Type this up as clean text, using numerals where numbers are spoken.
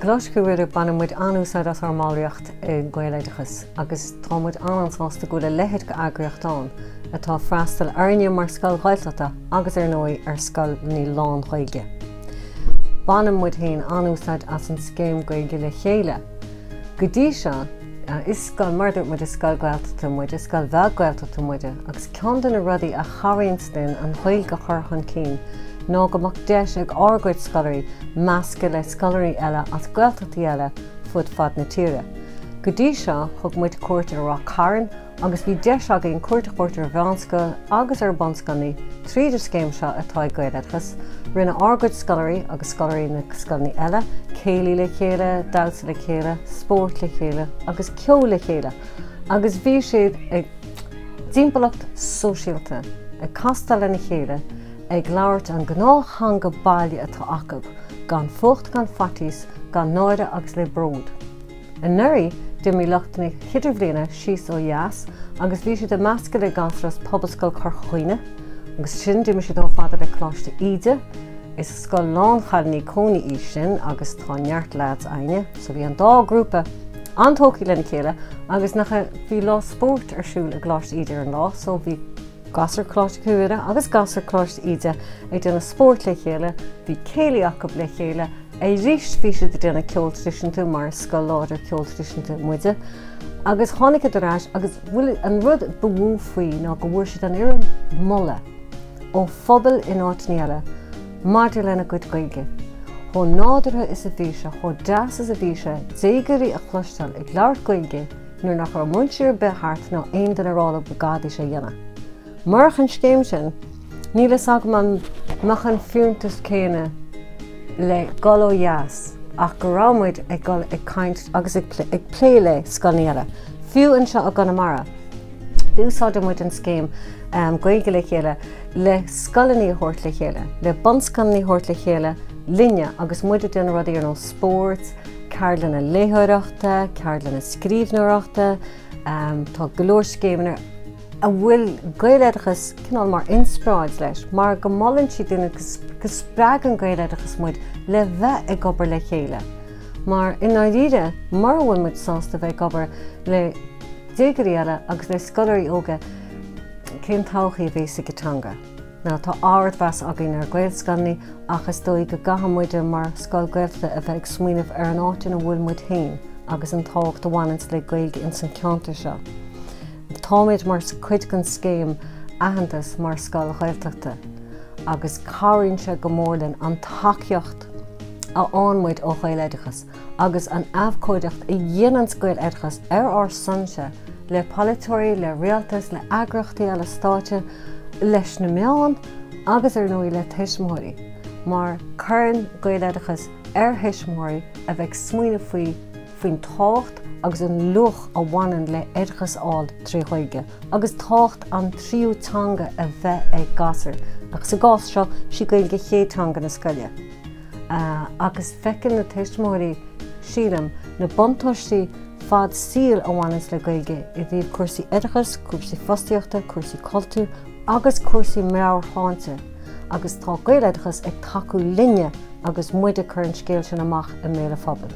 Coláiste Mhuire banna muid anúsáid as ar bhallraíocht in Gaeloideachas, agus tá muid ansásta go le leithid go eagraíochtán atá freastal airne mar Scoil Gaeltachta agus ar nói ar Scoil ní lán Ghaeilge. Banna muid haon anúsáid as an scéim Gaeilge le chéile. Go dtí seo is Scoil murder muid is Scoil Gaeltachta muide, Scoil bheag Gaeltachta muide, agus ceann de na rudaí a charaíonn an Ghaeilge go chur chun ná go mbeadh deis ag árgóid scoileirí measca le scoileirí eile as Gaeltachtaí eile fad na tíre. Go dtí seo thug muid cuairt ar rá cairn agus bhí deis againn cuairt ar bhliain agus iar-bhunscoil tríd scéim seo atá Gaeloideachas, rinne árgóid scoileirí agus scoileirí na scoilní eile, céilí le chéile, dalsa le chéile, spórt le chéile agus ceol le chéile. Agus bhí siad ag timpeallacht sóisialta, ag castal na chéile, ag labhairt an gnáthanga bailí atá acu, gan fucht gan fatís, gan náide agus le bród. An nuirí dimí leachtainna chidir bhliaine síos ó dheas, agus bhí siad a measca le gasras Poblascoil Chroí Mhuire, agus sin dimí siad ó fada le Coláiste Mhuire, is a scoil lán chalaní cónaí í sin agus tá neart lads aine, so bhí an dá grúpa antócaí lena chéile, agus nach bhí lá spórt arsúil a Coláiste Mhuire an lá, so bhí gasar Coláiste Mhuire agus gasar Coláiste Mhuire ag duna spórt le chéile, bhí céilí acu le chéile, ríist bhí siad duna ceol tradiisiúnta mar Scoil láidir ceol tradiisiúnta muide, agus tháinig doráis agus bhfuil an rud bhú faoi ná go bhfuair siad an iarm molla ó phobal in áitní eile, maidir lena go Gaeilge. Thó nádartha is a bhíse, thó deas is a bhíse, dégurí a chluisteáil ag labhairt Gaeilge nuair nach ar muintir bethart ná aon den arála bugadaí sé dhéanana. Mar an scéim sin, níl is agam an mechan fiúntas céine le Gaeloideachas ach go rámuid ag caint agus ag plé le scoilní eile. Fiú anseo a Conamara. Dúsáid muid an scéim Gaeilge le chéile le scoilní thuirt le chéile, le bonscoilní thuirt le chéile, linne agus muide duna rudaí ar nó spórt, ceart lena léthaireachta, ceart lena scríbhneoireachta, tá go leor scéimeanna a bhfuil Gaeloideachas cinál mar inspráid leis, mar go mailann siad duna go spreag an Gaeloideachas muid le bheith ag obair le chéile. Mar in áiríre mar bhfuil muid sásta bheith obair le dégurí eile agus le scoileirí óga cén todhchaí bhés i gotanga. Ná tá áard bheas againn ar Gaelscoilní achas dóigh go gahammuide mar Scoil Gaeltachta a bheith ag smaoinemh ar an áitin a bhfuil muid féin agus an tábhacht amhainint le Gaeilge in san ceantar seo. Táid mar chuid gan scéim aitheantas mar Scoil Gaeltachta agus cabhraíonn se go mórlinn an taceocht a anmuid ó Gaeloideachas agus an abhcóideacht i dhéanaan Gaeloideachas ar sanse le palatóirí, le rialtas, le eagraíochtaí eile stáite leis na meáin agus ar nói le Mhuire. Mar chuireann Gaeloideachas ar Mhuire a bheith smaoine faoin tábhacht agus an luch a bhaineann le oidhreasáil trí Ghaeilge, agus tábhacht an tríútanga a bheith ag gasar. Agus sa gás seo sí Gaeilge chéadtanga na scoile. Agus feiceann na Mhuire sílam na buntáistí fad síl a bhaineann le Gaeilge i dtíobh cuasaí oidhreachas, cuasaí fostaíochta, cuasaí cultúr agus cuasaí meabhrtháinte. Agus tá Gaeloideachas ag taú linne agus muide chuir an scéil sin amach i méle phobal.